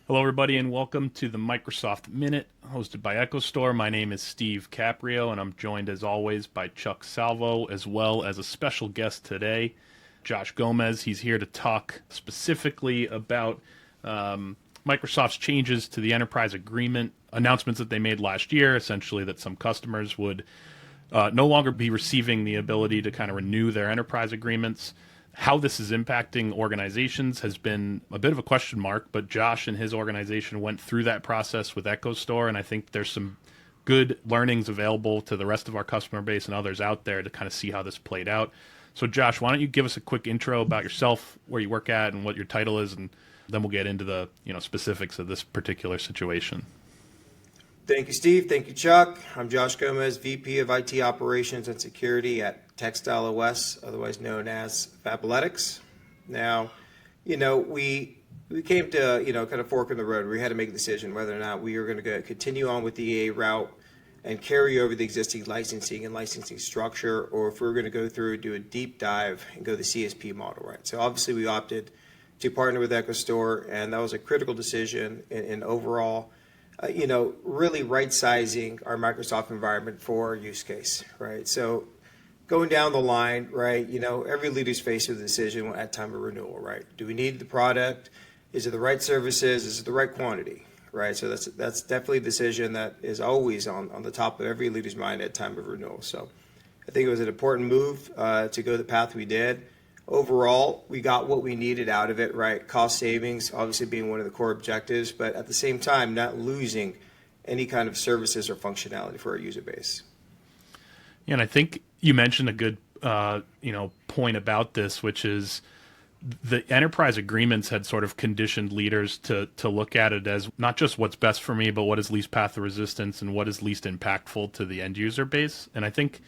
Hello, everybody, and welcome to the Microsoft Minute, hosted by EchoStor. My name is Steve Caprio, and I'm joined, as always, by Chuck Salvo, as well as a special guest today, Josh Gomez. He's here to talk specifically about Microsoft's changes to the enterprise agreement, announcements that they made last year, essentially that some customers would no longer be receiving the ability to kind of renew their enterprise agreements. How this is impacting organizations has been a bit of a question mark, but Josh and his organization went through that process with EchoStor, and I think there's some good learnings available to the rest of our customer base and others out there to kind of see how this played out. So, Josh, why don't you give us a quick intro about yourself, where you work at, and what your title is, and then we'll get into the specifics of this particular situation. Thank you, Steve. Thank you, Chuck. I'm Josh Gomez, VP of IT Operations and Security at TechStyleOS, otherwise known as Fabletics. Now, we came to, kind of fork in the road. We had to make a decision whether or not we were going to continue on with the EA route and carry over the existing licensing structure, or if we were going to go through, do a deep dive and go the CSP model, right? So obviously we opted to partner with EchoStor, and that was a critical decision in overall really right-sizing our Microsoft environment for our use case, right? So going down the line, right, every leader's faced with a decision at time of renewal, right? Do we need the product? Is it the right services? Is it the right quantity, right? So that's definitely a decision that is always on the top of every leader's mind at time of renewal. So I think it was an important move to go the path we did. Overall, we got what we needed out of it, right? Cost savings, obviously being one of the core objectives, but at the same time, not losing any kind of services or functionality for our user base. Yeah, and I think you mentioned a good, point about this, which is the enterprise agreements had sort of conditioned leaders to look at it as not just what's best for me, but what is least path of resistance and what is least impactful to the end user base. And I think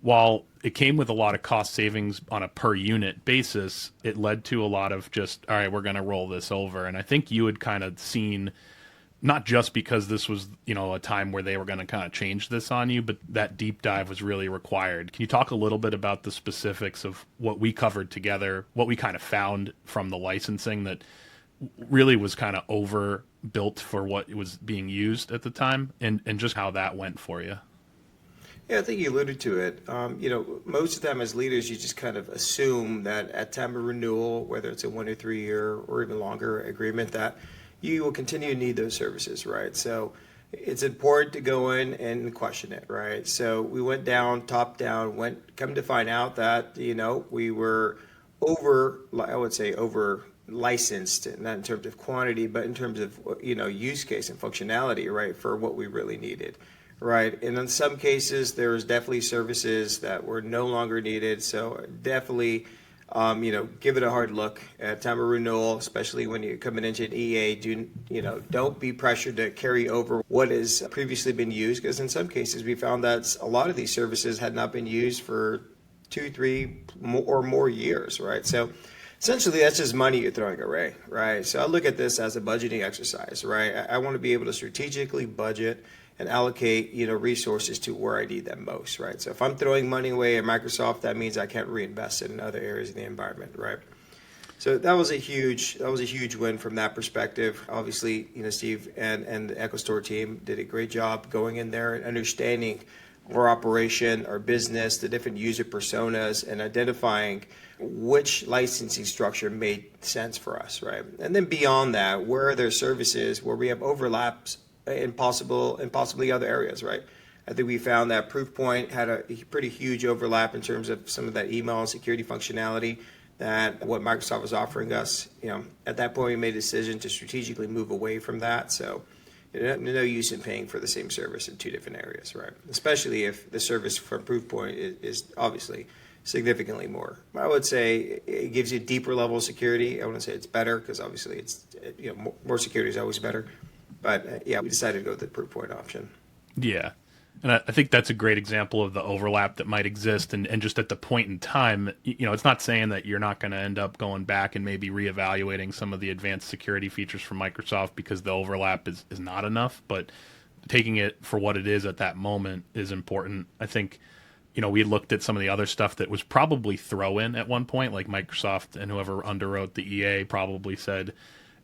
while it came with a lot of cost savings on a per unit basis, it led to a lot of just, all right, we're going to roll this over. And I think you had kind of seen, not just because this was, a time where they were going to kind of change this on you, but that deep dive was really required. Can you talk a little bit about the specifics of what we covered together, what we kind of found from the licensing that really was kind of overbuilt for what was being used at the time, and just how that went for you? Yeah, I think you alluded to it. Most of the time as leaders, you just kind of assume that at time of renewal, whether it's a 1 or 3 year or even longer agreement, that you will continue to need those services, right? So it's important to go in and question it, right? So we went down, top down, come to find out that, we were over licensed, not in terms of quantity, but in terms of, use case and functionality, right, for what we really needed. Right, and in some cases, there was definitely services that were no longer needed. So definitely, give it a hard look at time of renewal, especially when you're coming into an EA. Don't be pressured to carry over what has previously been used, because in some cases we found that a lot of these services had not been used for 2, 3 or more years. Right, so essentially that's just money you're throwing away. Right, so I look at this as a budgeting exercise. Right, I want to be able to strategically budget and allocate, resources to where I need them most, right? So if I'm throwing money away at Microsoft, that means I can't reinvest it in other areas of the environment, right? So that was a huge win from that perspective. Obviously, Steve and the EchoStor team did a great job going in there and understanding our operation, our business, the different user personas, and identifying which licensing structure made sense for us, right? And then beyond that, where are there services where we have overlaps in possibly other areas, right? I think we found that Proofpoint had a pretty huge overlap in terms of some of that email and security functionality that what Microsoft was offering us. At that point, we made a decision to strategically move away from that. So no use in paying for the same service in 2 different areas, right? Especially if the service from Proofpoint is obviously significantly more. I would say it gives you a deeper level of security. I wouldn't say it's better, because obviously it's more security is always better. But we decided to go with the Proofpoint option. Yeah. And I think that's a great example of the overlap that might exist. And just at the point in time, it's not saying that you're not going to end up going back and maybe reevaluating some of the advanced security features from Microsoft because the overlap is not enough. But taking it for what it is at that moment is important. I think, we looked at some of the other stuff that was probably throw-in at one point, like Microsoft and whoever underwrote the EA probably said,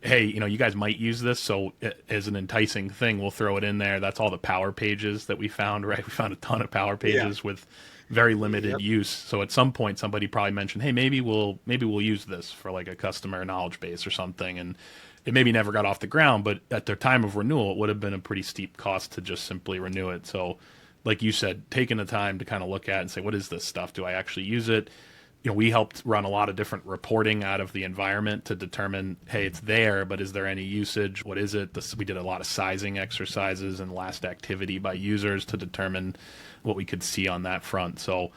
hey, you guys might use this, so as an enticing thing, we'll throw it in there. That's all the power pages that we found, right? We found a ton of power Yeah. pages with very limited Yep. use. So at some point, somebody probably mentioned, hey, maybe we'll use this for like a customer knowledge base or something, and it maybe never got off the ground. But at their time of renewal, it would have been a pretty steep cost to just simply renew it. So, like you said, taking the time to kind of look at and say, what is this stuff? Do I actually use it? We helped run a lot of different reporting out of the environment to determine, hey, it's there, but is there any usage? What is it? We did a lot of sizing exercises and last activity by users to determine what we could see on that front. So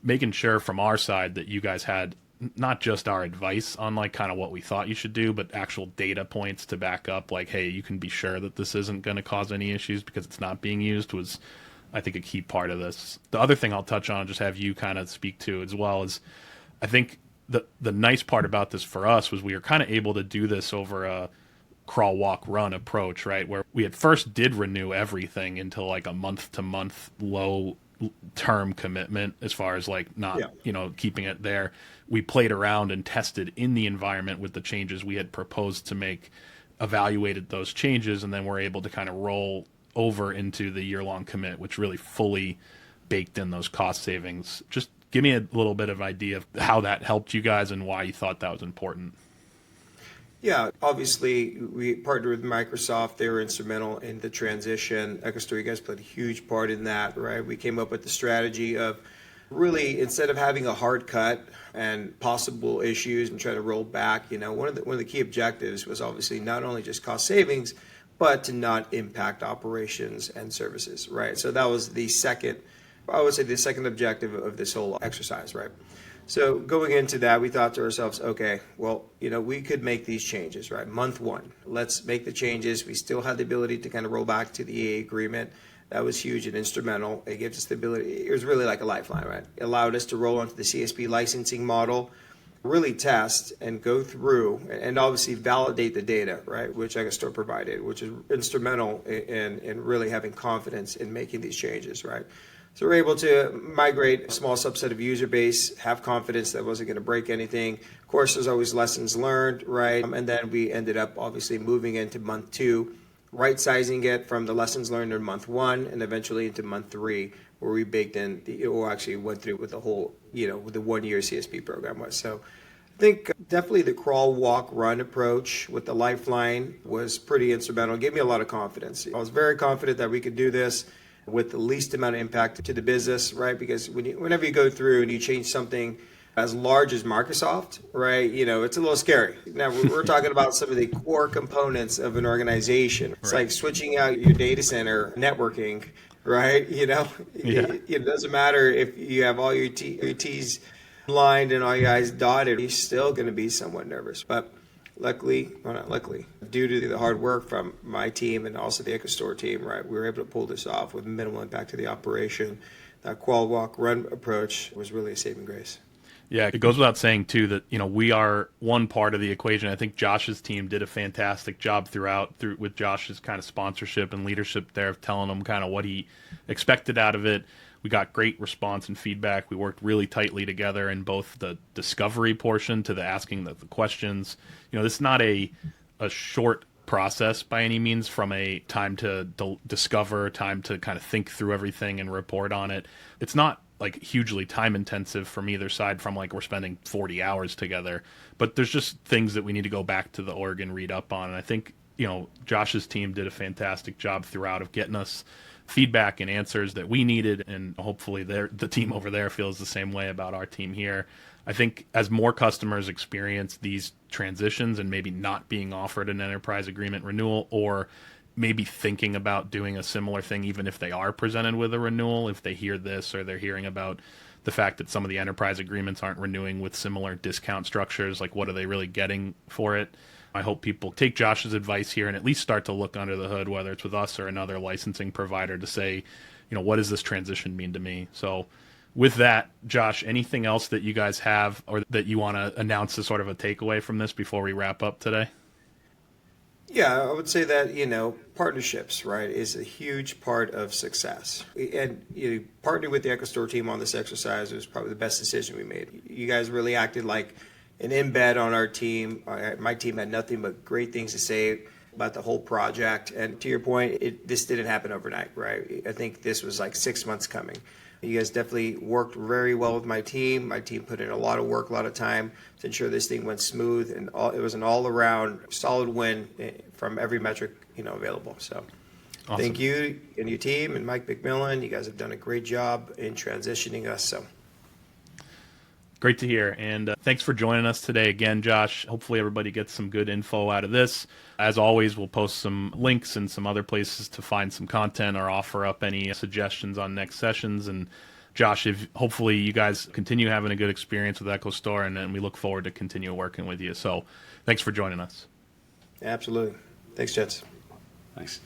making sure from our side that you guys had not just our advice on like kind of what we thought you should do, but actual data points to back up like, hey, you can be sure that this isn't going to cause any issues because it's not being used was, I think, a key part of this. The other thing I'll touch on, just have you kind of speak to as well, is I think the nice part about this for us was we were kind of able to do this over a crawl, walk, run approach, right? Where we at first did renew everything into like a month to month low term commitment as far as like not, Yeah. keeping it there. We played around and tested in the environment with the changes we had proposed to make, evaluated those changes, and then we're able to kind of roll over into the year-long commit, which really fully baked in those cost savings. Just give me a little bit of idea of how that helped you guys and why you thought that was important. Yeah, obviously, we partnered with Microsoft. They were instrumental in the transition. EchoStor, you guys played a huge part in that, right? We came up with the strategy of really, instead of having a hard cut and possible issues and try to roll back, one of the key objectives was obviously not only just cost savings, but to not impact operations and services, right? So that was the second, I would say, the second objective of this whole exercise, right? So going into that, we thought to ourselves, okay, well, we could make these changes, right? Month one, let's make the changes. We still had the ability to kind of roll back to the EA agreement. That was huge and instrumental. It gives us the ability, it was really like a lifeline, right? It allowed us to roll onto the CSP licensing model, really test and go through and obviously validate the data, right? Which EchoStor provided, which is instrumental in really having confidence in making these changes, right? So we're able to migrate a small subset of user base, have confidence that it wasn't going to break anything. Of course, there's always lessons learned, right? And then we ended up obviously moving into month two, right-sizing it from the lessons learned in month one and eventually into month three, where we baked in, or actually went through with the whole, with the 1 year CSP program was. So I think definitely the crawl, walk, run approach with the lifeline was pretty instrumental. It gave me a lot of confidence. I was very confident that we could do this with the least amount of impact to the business, right? Because whenever you go through and you change something as large as Microsoft, right, it's a little scary. Now, we're talking about some of the core components of an organization. It's like switching out your data center networking, right? It doesn't matter if you have all your T's lined and all your I's dotted, you're still going to be somewhat nervous. But luckily, well, not luckily, due to the hard work from my team and also the EchoStor team, right, we were able to pull this off with minimal impact to the operation. That crawl, walk, run approach was really a saving grace. Yeah, it goes without saying too that we are one part of the equation. I think Josh's team did a fantastic job through with Josh's kind of sponsorship and leadership there of telling him kind of what he expected out of it. We got great response and feedback. We worked really tightly together in both the discovery portion to the asking the questions. This is not a short process by any means, from a time to discover, time to kind of think through everything and report on it. It's not like hugely time intensive from either side, from like we're spending 40 hours together, but there's just things that we need to go back to the org and read up on. And I think, Josh's team did a fantastic job throughout of getting us feedback and answers that we needed, and hopefully the team over there feels the same way about our team here. I think as more customers experience these transitions and maybe not being offered an enterprise agreement renewal, or maybe thinking about doing a similar thing even if they are presented with a renewal, if they hear this or they're hearing about the fact that some of the enterprise agreements aren't renewing with similar discount structures, like what are they really getting for it? I hope people take Josh's advice here and at least start to look under the hood, whether it's with us or another licensing provider, to say, what does this transition mean to me? So with that, Josh, anything else that you guys have or that you want to announce as sort of a takeaway from this before we wrap up today? Yeah, I would say that, partnerships, right, is a huge part of success. And partnering with the EchoStor team on this exercise was probably the best decision we made. You guys really acted like an embed on our team. My team had nothing but great things to say about the whole project. And to your point, this didn't happen overnight, right? I think this was like 6 months coming. You guys definitely worked very well with my team. My team put in a lot of work, a lot of time to ensure this thing went smooth, and it was an all-around solid win from every metric available. So, awesome. Thank you and your team and Mike McMillan. You guys have done a great job in transitioning us. So. Great to hear. And thanks for joining us today again, Josh. Hopefully everybody gets some good info out of this. As always, we'll post some links and some other places to find some content or offer up any suggestions on next sessions. And Josh, hopefully you guys continue having a good experience with EchoStor, and we look forward to continue working with you. So thanks for joining us. Absolutely. Thanks, gents. Thanks.